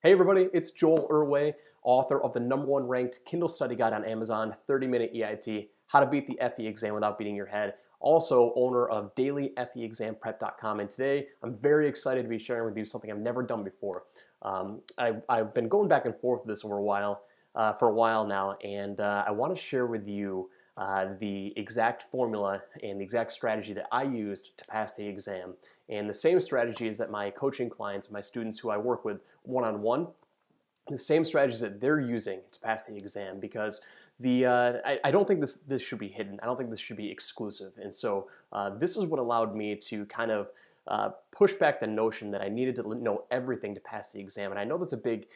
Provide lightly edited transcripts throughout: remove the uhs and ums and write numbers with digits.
Hey everybody, it's Joel Irway, author of the #1 ranked Kindle study guide on Amazon, 30-Minute EIT, How to Beat the FE Exam Without Beating Your Head. Also owner of dailyfeexamprep.com, and today I'm very excited to be sharing with you something I've never done before. I've been going back and forth with this for a while now, and I want to share with you the exact formula and the exact strategy that I used to pass the exam. And the same strategies that my coaching clients, my students who I work with one-on-one, the same strategies that they're using to pass the exam, because I don't think this should be hidden. I don't think this should be exclusive. And so this is what allowed me to kind of push back the notion that I needed to know everything to pass the exam. And I know that's a big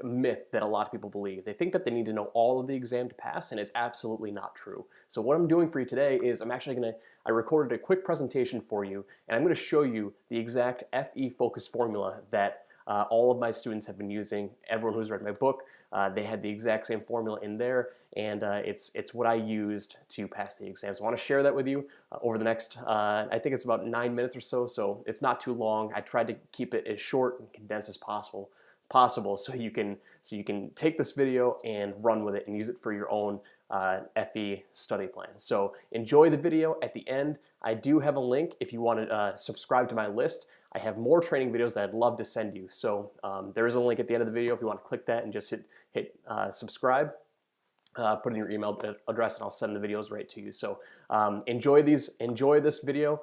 myth that a lot of people believe. They think that they need to know all of the exam to pass, and it's absolutely not true. So what I'm doing for you today is I recorded a quick presentation for you, and I'm going to show you the exact FE focus formula that all of my students have been using. Everyone who's read my book, they had the exact same formula in there, and it's what I used to pass the exam. So I want to share that with you over the next, I think it's about 9 minutes or so it's not too long. I tried to keep it as short and condensed as possible so you can take this video and run with it and use it for your own FE study plan. So enjoy the video. At the end, I do have a link if you want to subscribe to my list. I have more training videos that I'd love to send you. So there is a link at the end of the video if you want to click that and just hit subscribe. Put in your email address and I'll send the videos right to you. So enjoy this video.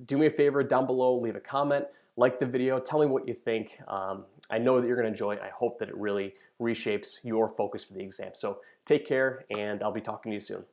Do me a favor, down below, leave a comment, like the video, tell me what you think. I know that you're going to enjoy it. I hope that it really reshapes your focus for the exam. So take care, and I'll be talking to you soon.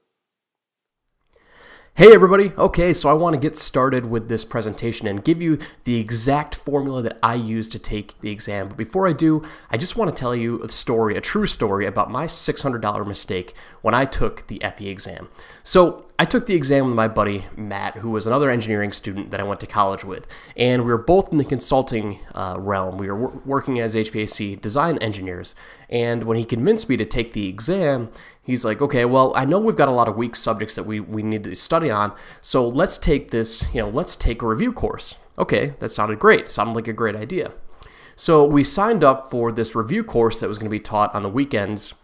Hey everybody, okay, so I want to get started with this presentation and give you the exact formula that I use to take the exam. But before I do, I just want to tell you a true story about my $600 mistake when I took the FE exam. So I took the exam with my buddy Matt, who was another engineering student that I went to college with, and we were both in the consulting realm. We were working as HVAC design engineers, and when he convinced me to take the exam, he's like, okay, well, I know we've got a lot of weak subjects that we need to study on, so let's take this, let's take a review course. Okay, that sounded great. Sounded like a great idea. So we signed up for this review course that was going to be taught on the weekends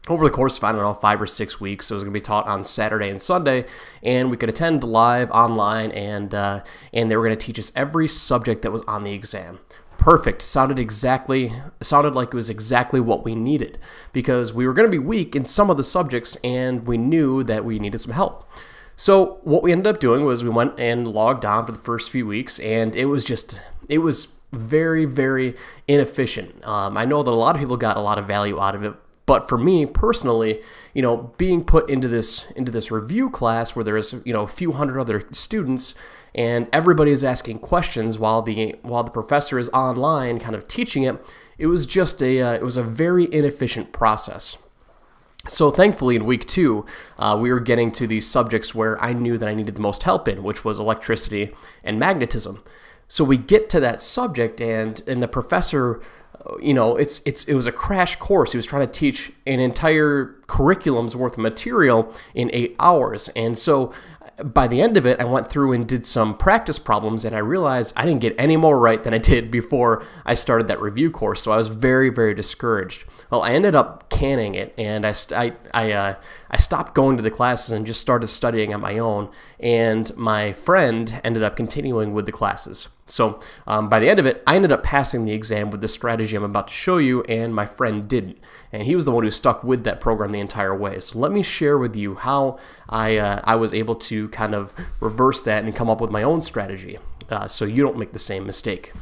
over the course of, I don't know, 5 or 6 weeks. So it was going to be taught on Saturday and Sunday, and we could attend live online, and they were going to teach us every subject that was on the exam. Perfect. Sounded like it was exactly what we needed, because we were going to be weak in some of the subjects and we knew that we needed some help. So what we ended up doing was we went and logged on for the first few weeks, and it was very, very inefficient. I know that a lot of people got a lot of value out of it, but for me personally, being put into this review class where there's a few hundred other students, and everybody is asking questions while the professor is online kind of teaching it, it was a very inefficient process. So thankfully in week 2, we were getting to these subjects where I knew that I needed the most help in, which was electricity and magnetism. So we get to that subject, and the professor, it was a crash course. He was trying to teach an entire curriculum's worth of material in 8 hours. And so by the end of it, I went through and did some practice problems, and I realized I didn't get any more right than I did before I started that review course. So I was very, very discouraged. Well, I ended up canning it, and I stopped going to the classes and just started studying on my own, and my friend ended up continuing with the classes. So by the end of it, I ended up passing the exam with the strategy I'm about to show you, and my friend didn't. And he was the one who stuck with that program the entire way. So let me share with you how I was able to kind of reverse that and come up with my own strategy so you don't make the same mistake.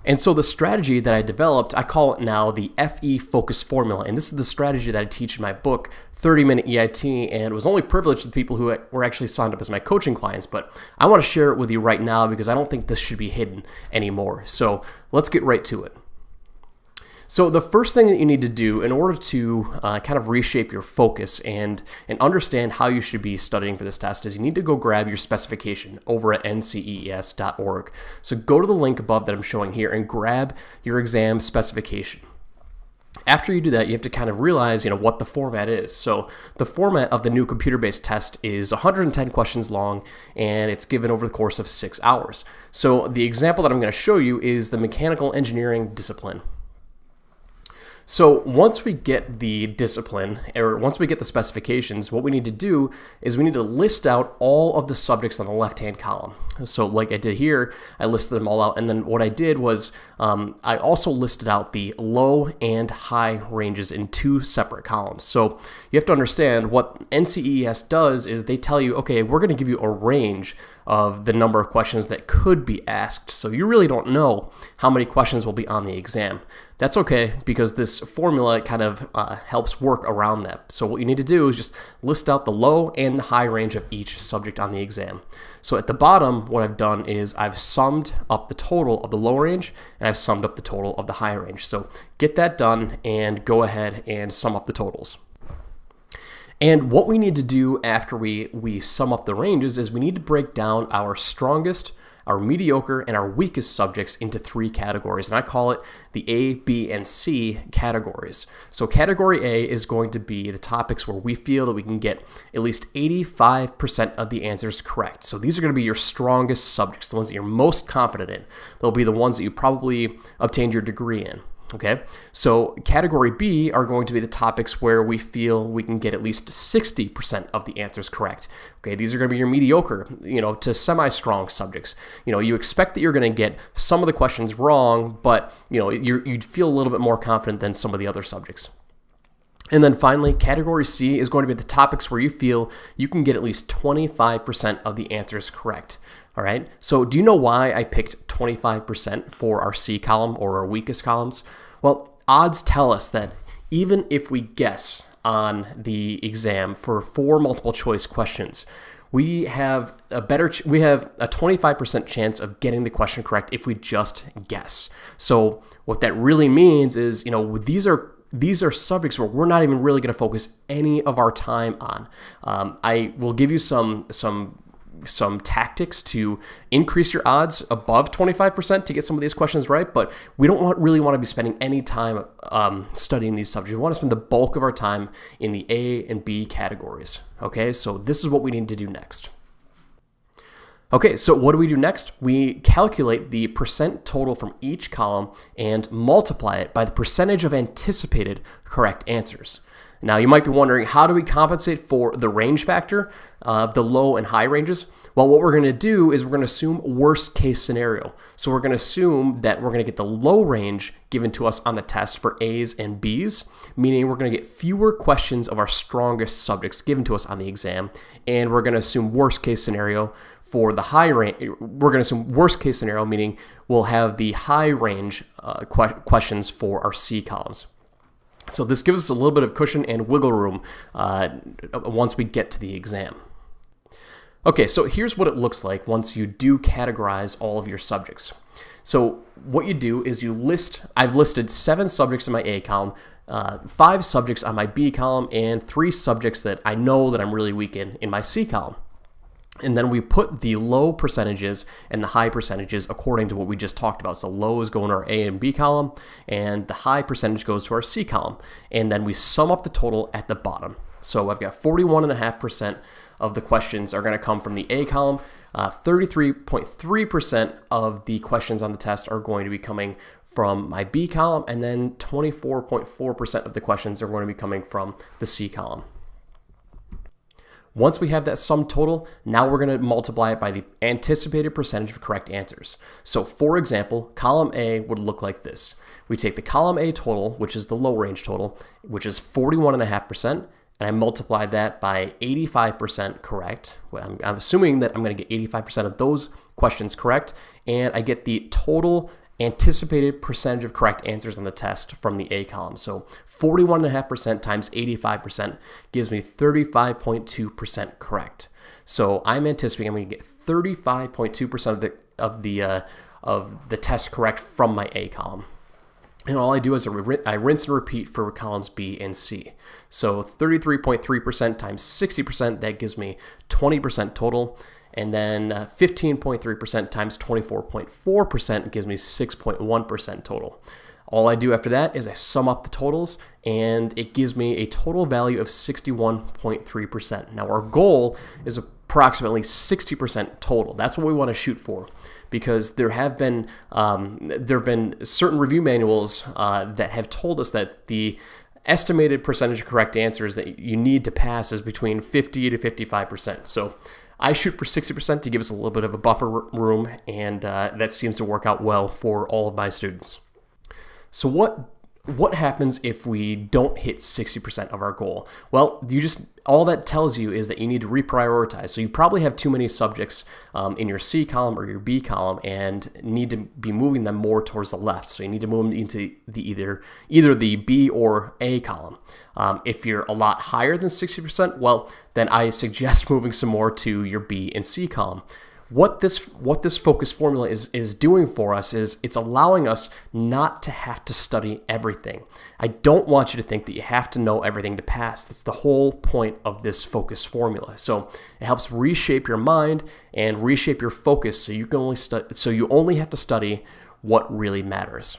And so the strategy that I developed, I call it now the FE focus formula. And this is the strategy that I teach in my book, 30-Minute EIT, and it was only privileged to the people who were actually signed up as my coaching clients. But I want to share it with you right now because I don't think this should be hidden anymore. So let's get right to it. So the first thing that you need to do in order to kind of reshape your focus and understand how you should be studying for this test is you need to go grab your specification over at nces.org. So go to the link above that I'm showing here and grab your exam specification. After you do that, you have to kind of realize, what the format is. So the format of the new computer-based test is 110 questions long, and it's given over the course of 6 hours. So the example that I'm going to show you is the mechanical engineering discipline. So once we get the discipline, or once we get the specifications, what we need to do is we need to list out all of the subjects on the left-hand column. So like I did here, I listed them all out, and then what I did was I also listed out the low and high ranges in 2 separate columns. So you have to understand what NCEES does is they tell you, okay, we're going to give you a range of the number of questions that could be asked. So you really don't know how many questions will be on the exam. That's okay, because this formula kind of helps work around that. So what you need to do is just list out the low and the high range of each subject on the exam. So at the bottom, what I've done is I've summed up the total of the low range, and I've summed up the total of the high range. So get that done and go ahead and sum up the totals. And what we need to do after we sum up the ranges is we need to break down our strongest, our mediocre, and our weakest subjects into 3 categories. And I call it the A, B, and C categories. So category A is going to be the topics where we feel that we can get at least 85% of the answers correct. So these are going to be your strongest subjects, the ones that you're most confident in. They'll be the ones that you probably obtained your degree in. Okay, so category B are going to be the topics where we feel we can get at least 60% of the answers correct. Okay, these are going to be your mediocre, to semi-strong subjects. You expect that you're going to get some of the questions wrong, but you'd feel a little bit more confident than some of the other subjects. And then finally, category C is going to be the topics where you feel you can get at least 25% of the answers correct. All right, so do you know why I picked 25% for our C column or our weakest columns? Well, odds tell us that even if we guess on the exam for 4 multiple choice questions, we have a 25% chance of getting the question correct if we just guess. So what that really means is, these are subjects where we're not even really going to focus any of our time on. I will give you some tactics to increase your odds above 25% to get some of these questions right, but we don't really want to be spending any time studying these subjects. We want to spend the bulk of our time in the A and B categories. Okay, so this is what we need to do next. Okay, so what do we do next? We calculate the percent total from each column and multiply it by the percentage of anticipated correct answers. Now, you might be wondering, how do we compensate for the range factor of the low and high ranges? Well, what we're going to do is we're going to assume worst case scenario. So we're going to assume that we're going to get the low range given to us on the test for A's and B's, meaning we're going to get fewer questions of our strongest subjects given to us on the exam, and we're going to assume worst case scenario for the high range. We're going to assume worst case scenario, meaning we'll have the high range questions for our C columns. So this gives us a little bit of cushion and wiggle room once we get to the exam. Okay, so here's what it looks like once you do categorize all of your subjects. So what you do is I've listed 7 subjects in my A column, 5 subjects on my B column, and 3 subjects that I know that I'm really weak in my C column. And then we put the low percentages and the high percentages according to what we just talked about. So low is going to our A and B column, and the high percentage goes to our C column. And then we sum up the total at the bottom. So I've got 41.5% of the questions are going to come from the A column. 33.3% of the questions on the test are going to be coming from my B column, and then 24.4% of the questions are going to be coming from the C column. Once we have that sum total, now we're going to multiply it by the anticipated percentage of correct answers. So for example, column A would look like this. We take the column A total, which is the low range total, which is 41.5%, and I multiply that by 85% correct. Well, I'm assuming that I'm going to get 85% of those questions correct, and I get the total anticipated percentage of correct answers on the test from the A column. So 41.5% times 85% gives me 35.2% correct. So I'm anticipating I'm going to get 35.2% of the test correct from my A column. And all I do is I rinse and repeat for columns B and C. So 33.3% times 60%, that gives me 20% total. and then 15.3% times 24.4% gives me 6.1% total. All I do after that is I sum up the totals, and it gives me a total value of 61.3%. Now our goal is approximately 60% total. That's what we want to shoot for, because there have been certain review manuals that have told us that the estimated percentage of correct answers that you need to pass is between 50 to 55%. So I shoot for 60% to give us a little bit of a buffer room, and that seems to work out well for all of my students. So what happens if we don't hit 60% of our goal? Well, all that tells you is that you need to reprioritize. So you probably have too many subjects in your C column or your B column and need to be moving them more towards the left. So you need to move them into either the B or A column. If you're a lot higher than 60%, well, then I suggest moving some more to your B and C column. What this focus formula is doing for us is it's allowing us not to have to study everything. I don't want you to think that you have to know everything to pass. That's the whole point of this focus formula. So it helps reshape your mind and reshape your focus, so you only have to study what really matters.